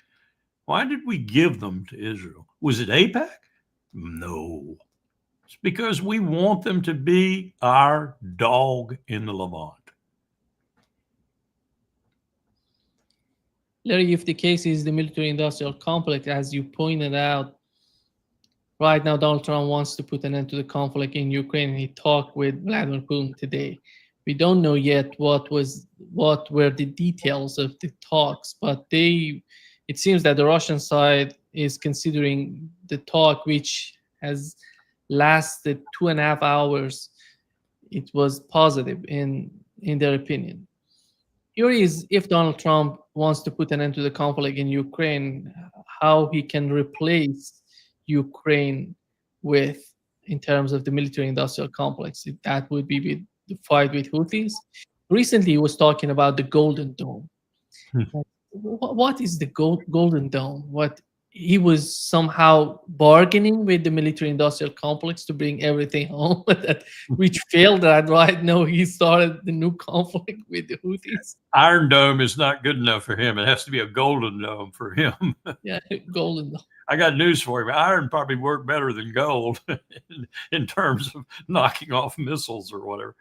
Why did we give them to Israel? Was it AIPAC? No. It's because we want them to be our dog in the Levant. Larry, if the case is the military-industrial complex, as you pointed out, right now Donald Trump wants to put an end to the conflict in Ukraine. He talked with Vladimir Putin today. We don't know yet what were the details of the talks, but it seems that the Russian side is considering the talk, which has lasted 2.5 hours. It was positive in their opinion. Here is, if Donald Trump wants to put an end to the conflict in Ukraine, how he can replace Ukraine in terms of the military-industrial complex. If that would be with the fight with Houthis. Recently, he was talking about the Golden Dome. What is the Golden Dome? What he was somehow bargaining with the military-industrial complex to bring everything home, which failed. That right now he started the new conflict with the Houthis. Iron Dome is not good enough for him. It has to be a Golden Dome for him. Yeah, Golden Dome. I got news for him. Iron probably worked better than gold in terms of knocking off missiles or whatever.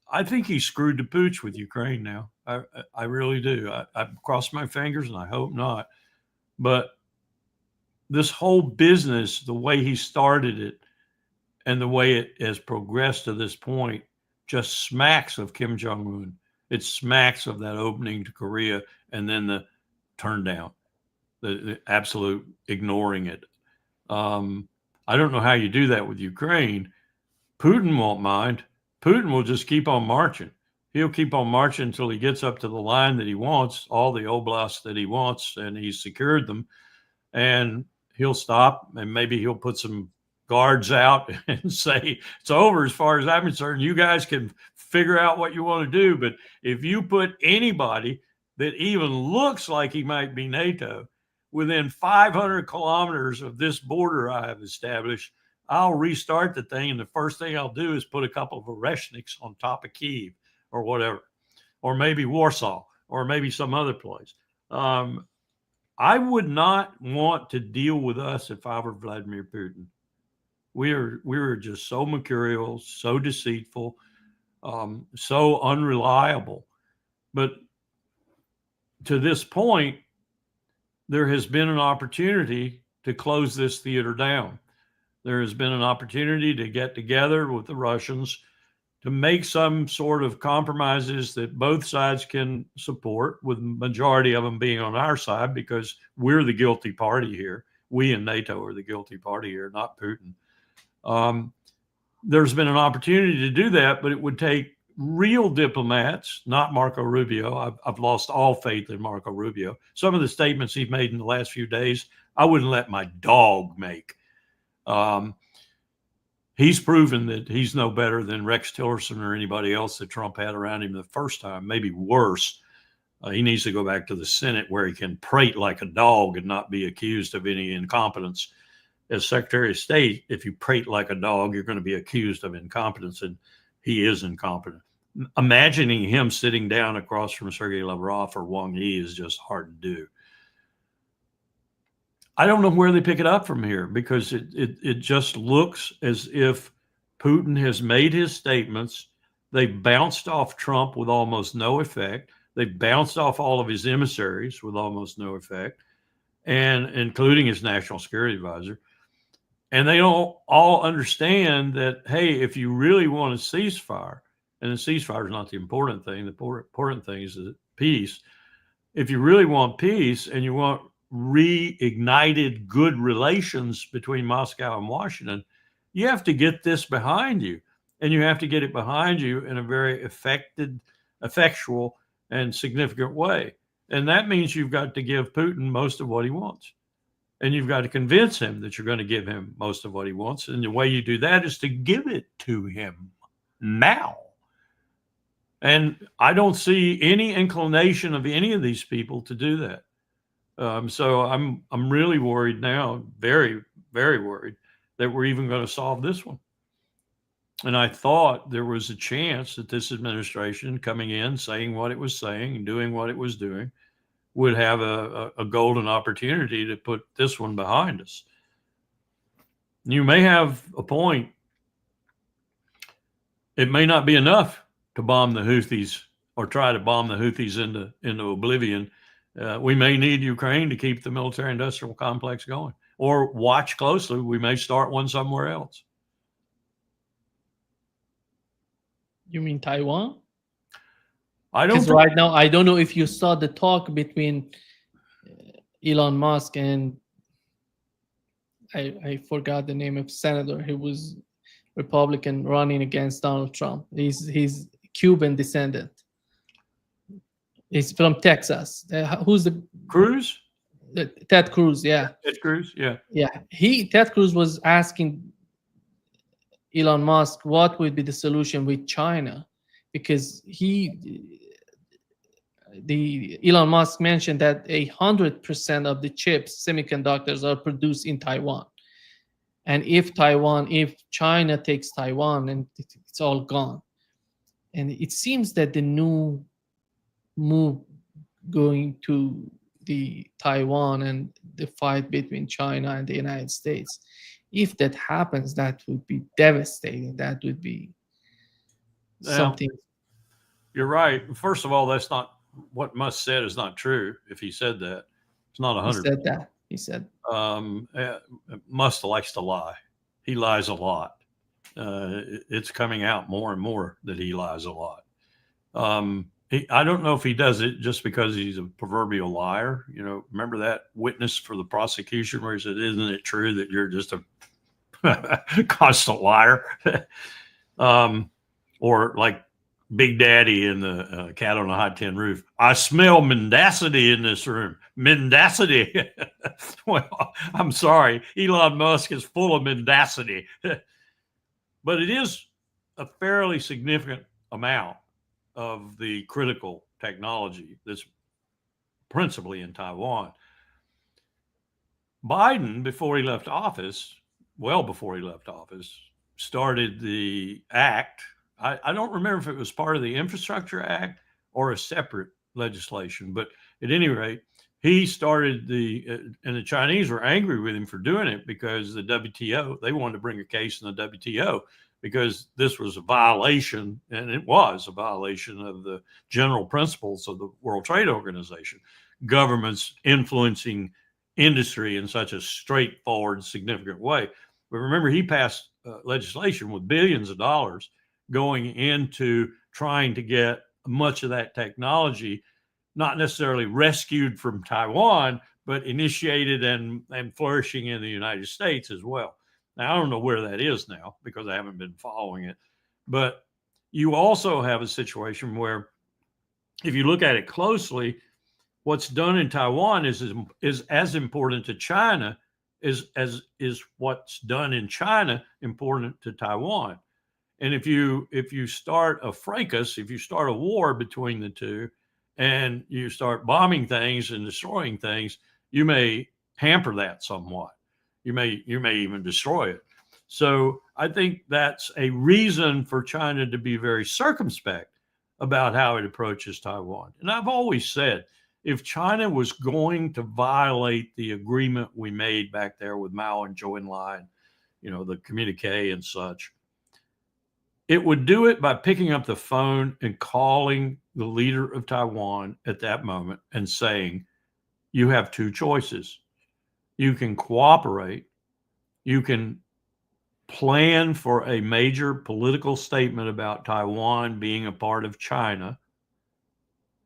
I think he screwed the pooch with Ukraine now. I really do. I cross my fingers and I hope not. But this whole business, the way he started it and the way it has progressed to this point, just smacks of Kim Jong-un. It smacks of that opening to Korea and then the turn down. The absolute ignoring it. I don't know how you do that with Ukraine. Putin won't mind. Putin will just keep on marching. He'll keep on marching until he gets up to the line that he wants, all the oblasts that he wants, and he's secured them. And he'll stop, and maybe he'll put some guards out and say, it's over as far as I'm concerned. You guys can figure out what you want to do. But if you put anybody that even looks like he might be NATO within 500 kilometers of this border I have established, I'll restart the thing. And the first thing I'll do is put a couple of Oreshniks on top of Kyiv or whatever, or maybe Warsaw, or maybe some other place. I would not want to deal with us if I were Vladimir Putin. We were just so mercurial, so deceitful, so unreliable. But to this point, there has been an opportunity to close this theater down. There has been an opportunity to get together with the Russians to make some sort of compromises that both sides can support, with the majority of them being on our side, because we're the guilty party here. We in NATO are the guilty party here, not Putin. There's been an opportunity to do that, but it would take real diplomats, not Marco Rubio. I've lost all faith in Marco Rubio. Some of the statements he's made in the last few days, I wouldn't let my dog make. he's proven that he's no better than Rex Tillerson or anybody else that Trump had around him the first time, maybe worse. He needs to go back to the Senate where he can prate like a dog and not be accused of any incompetence. As Secretary of State, if you prate like a dog, you're going to be accused of incompetence, and he is incompetent. Imagining him sitting down across from Sergei Lavrov or Wang Yi is just hard to do. I don't know where they pick it up from here, because it just looks as if Putin has made his statements. They bounced off Trump with almost no effect. They bounced off all of his emissaries with almost no effect, and including his national security advisor. And they don't all understand that, hey, if you really want a ceasefire, and the ceasefire is not the important thing, the important thing is the peace. If you really want peace and you want reignited good relations between Moscow and Washington, you have to get this behind you. And you have to get it behind you in a very effectual and significant way. And that means you've got to give Putin most of what he wants. And you've got to convince him that you're going to give him most of what he wants. And the way you do that is to give it to him now. And I don't see any inclination of any of these people to do that. So I'm really worried now, very, very worried, that we're even going to solve this one. And I thought there was a chance that this administration coming in, saying what it was saying and doing what it was doing, would have a golden opportunity to put this one behind us. You may have a point. It may not be enough to bomb the Houthis or try to bomb the Houthis into oblivion. We may need Ukraine to keep the military-industrial complex going, or watch closely. We may start one somewhere else. You mean Taiwan? I don't. Right now, I don't know if you saw the talk between Elon Musk and I forgot the name of senator. He was Republican running against Donald Trump. He's Cuban descendant. He's from Texas. Who's the Cruz? Ted Cruz, yeah. Ted Cruz, yeah. Yeah. Ted Cruz was asking Elon Musk what would be the solution with China, because Elon Musk mentioned that 100% of the chips, semiconductors, are produced in Taiwan. And if China takes Taiwan, and it's all gone. And it seems that the new move going to the Taiwan and the fight between China and the United States, if that happens, that would be devastating. That would be something. You're right. First of all, that's not what Musk said is not true. If he said that, it's not 100%. He said that. He said. Musk likes to lie. He lies a lot. It's coming out more and more that he lies a lot. I don't know if he does it just because he's a proverbial liar. You know, remember that witness for the prosecution where he said, "Isn't it true that you're just a constant liar?" Or like Big Daddy in the Cat on a Hot Tin Roof. I smell mendacity in this room. Mendacity. Well, I'm sorry. Elon Musk is full of mendacity. But it is a fairly significant amount of the critical technology that's principally in Taiwan. Biden, before he left office, started the act. I don't remember if it was part of the Infrastructure Act or a separate legislation, but at any rate, he started and the Chinese were angry with him for doing it because the WTO, they wanted to bring a case in the WTO because this was a violation, and it was a violation of the general principles of the World Trade Organization, governments influencing industry in such a straightforward, significant way. But remember, he passed legislation with billions of dollars going into trying to get much of that technology, not necessarily rescued from Taiwan, but initiated and flourishing in the United States as well. Now, I don't know where that is now because I haven't been following it. But you also have a situation where, if you look at it closely, what's done in Taiwan is as important to China is what's done in China important to Taiwan. And if you start a fracas, if you start a war between the two, and you start bombing things and destroying things, you may hamper that somewhat. You may even destroy it. So I think that's a reason for China to be very circumspect about how it approaches Taiwan. And I've always said, if China was going to violate the agreement we made back there with Mao and Zhou Enlai, the communique and such, it would do it by picking up the phone and calling the leader of Taiwan at that moment and saying, you have two choices. You can cooperate. You can plan for a major political statement about Taiwan being a part of China,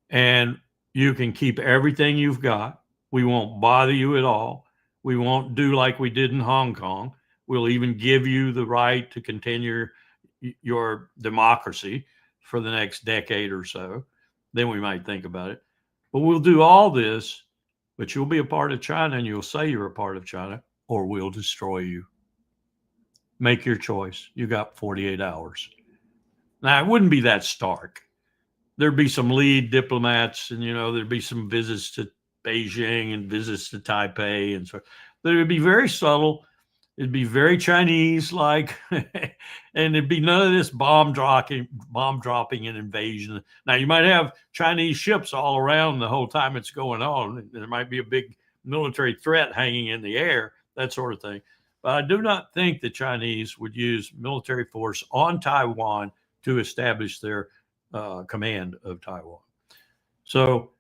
and you can keep everything you've got. We won't bother you at all. We won't do like we did in Hong Kong. We'll even give you the right to continue your democracy for the next decade or so. Then we might think about it. But we'll do all this, but you'll be a part of China and you'll say you're a part of China, or we'll destroy you. Make your choice. You got 48 hours. Now, it wouldn't be that stark. There'd be some lead diplomats and, there'd be some visits to Beijing and visits to Taipei. And so but it would be very subtle. It'd be very Chinese-like, and it'd be none of this bomb dropping and invasion. Now, you might have Chinese ships all around the whole time it's going on. There might be a big military threat hanging in the air, that sort of thing. But I do not think the Chinese would use military force on Taiwan to establish their command of Taiwan. So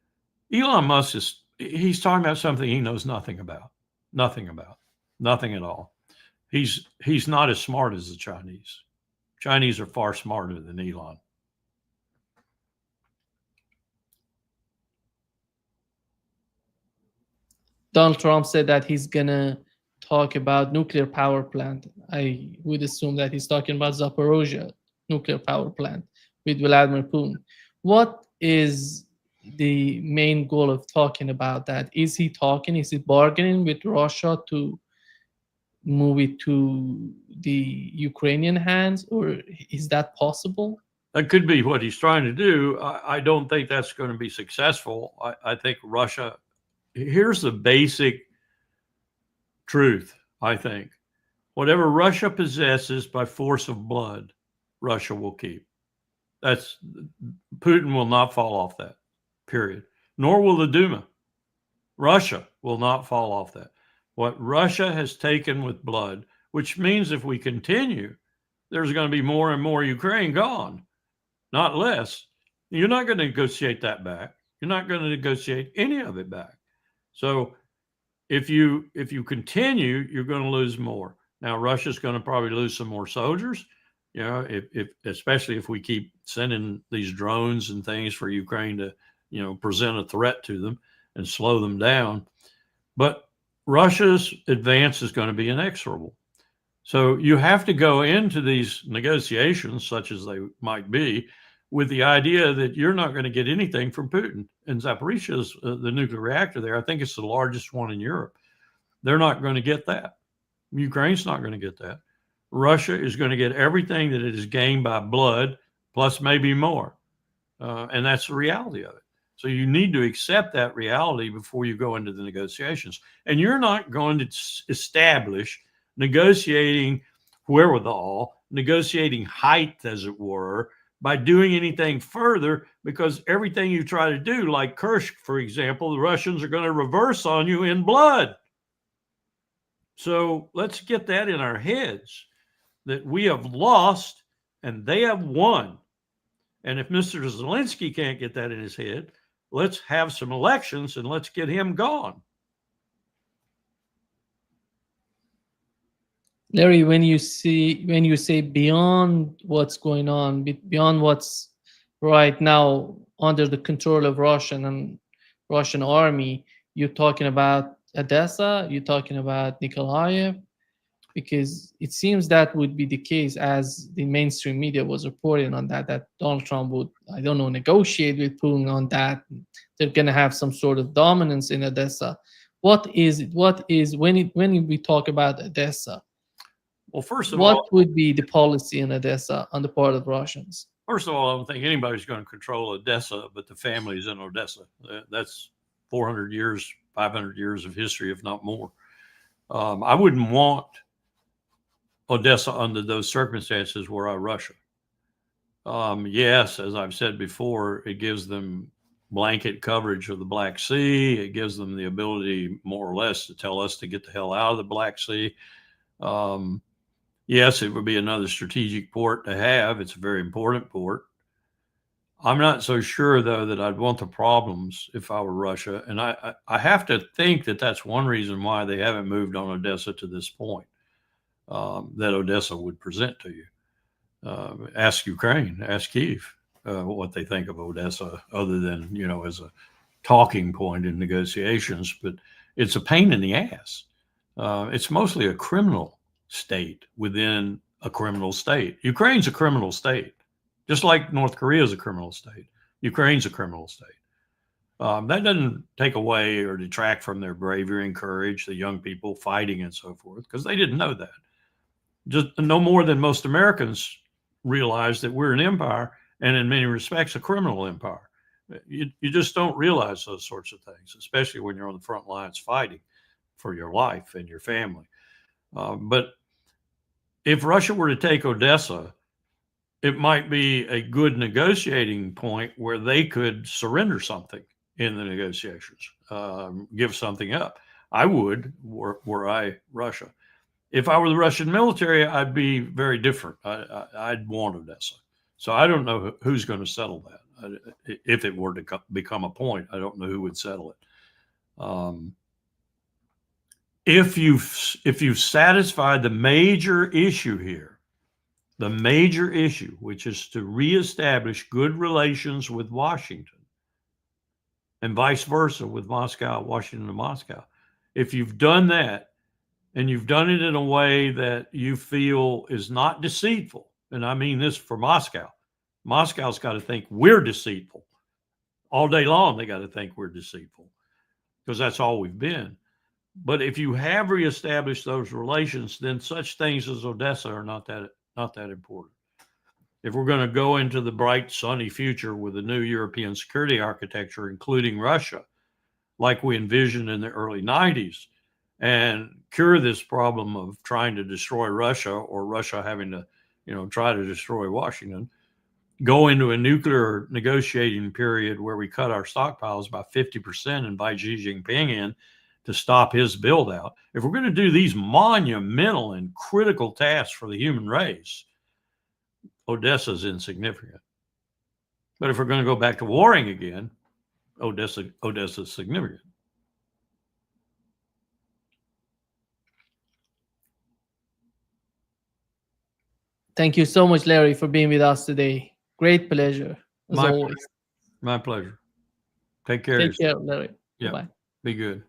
Elon Musk he's talking about something he knows nothing about, nothing at all. He's not as smart as the Chinese. Chinese are far smarter than Elon. Donald Trump said that he's gonna talk about nuclear power plant. I would assume that he's talking about Zaporozhye nuclear power plant with Vladimir Putin. What is the main goal of talking about that? Is he bargaining with Russia to move it to the Ukrainian hands, or is that possible? That could be what he's trying to do. I don't think that's going to be successful. I think Russia, here's the basic truth, I think. Whatever Russia possesses by force of blood, Russia will keep. Putin will not fall off that, period. Nor will the Duma. Russia will not fall off that. What Russia has taken with blood, which means if we continue, there's going to be more and more Ukraine gone, not less. You're not going to negotiate that back. You're not going to negotiate any of it back. So if you continue, you're going to lose more. Now, Russia's going to probably lose some more soldiers, especially if we keep sending these drones and things for Ukraine to, present a threat to them and slow them down. But Russia's advance is going to be inexorable. So you have to go into these negotiations, such as they might be, with the idea that you're not going to get anything from Putin. And Zaporizhzhia is the nuclear reactor there. I think it's the largest one in Europe. They're not going to get that. Ukraine's not going to get that. Russia is going to get everything that it has gained by blood, plus maybe more. And that's the reality of it. So you need to accept that reality before you go into the negotiations. And you're not going to establish negotiating wherewithal, negotiating height, as it were, by doing anything further, because everything you try to do, like Kursk, for example, the Russians are going to reverse on you in blood. So let's get that in our heads, that we have lost and they have won. And if Mr. Zelensky can't get that in his head, let's have some elections and let's get him gone. Larry, when you say beyond what's going on, beyond what's right now under the control of Russian army, you're talking about Odessa, you're talking about Nikolaev, because it seems that would be the case, as the mainstream media was reporting on that Donald Trump would, negotiate with Putin on that. They're going to have some sort of dominance in Odessa. What is it? What is when we talk about Odessa? Well, first of What all, would be the policy in Odessa on the part of Russians? I don't think anybody's going to control Odessa, but the families in Odessa. That's 400 years, 500 years of history, if not more. I wouldn't want Odessa under those circumstances were I Russia. Yes, as I've said before, it gives them blanket coverage of the Black Sea. It gives them the ability, more or less, to tell us to get the hell out of the Black Sea. Yes, it would be another strategic port to have. It's a very important port. I'm not so sure, though, that I'd want the problems if I were Russia. And I have to think that that's one reason why they haven't moved on Odessa to this point, that Odessa would present to you. Ask Ukraine, ask Kyiv what they think of Odessa, other than, as a talking point in negotiations. But it's a pain in the ass. It's mostly a criminal state within a criminal state. Ukraine's a criminal state, just like North Korea is a criminal state. Ukraine's a criminal state. That doesn't take away or detract from their bravery and courage, the young people fighting and so forth, because they didn't know that. Just no more than most Americans realize that we're an empire, and in many respects, a criminal empire. You just don't realize those sorts of things, especially when you're on the front lines fighting for your life and your family. But if Russia were to take Odessa, it might be a good negotiating point where they could surrender something in the negotiations, give something up. I would, were I Russia. If I were the Russian military, I'd be very different. I'd want Odessa. So I don't know who's going to settle that. If it were to become a point, I don't know who would settle it. If you've satisfied the major issue here, the major issue, which is to reestablish good relations with Washington and vice versa with Moscow, Washington to Moscow, if you've done that, and you've done it in a way that you feel is not deceitful, and I mean this for Moscow. Moscow's got to think we're deceitful. All day long, they got to think we're deceitful, because that's all we've been. But if you have reestablished those relations, then such things as Odessa are not that important. If we're going to go into the bright, sunny future with a new European security architecture, including Russia, like we envisioned in the early 90s, and cure this problem of trying to destroy Russia, or Russia having to, try to destroy Washington, go into a nuclear negotiating period where we cut our stockpiles by 50% and invite Xi Jinping in to stop his build out. If we're going to do these monumental and critical tasks for the human race, Odessa is insignificant. But if we're going to go back to warring again, Odessa is significant. Thank you so much, Larry, for being with us today. Great pleasure, as always. My pleasure. Take care. Take care, Larry. Yeah. Bye. Be good.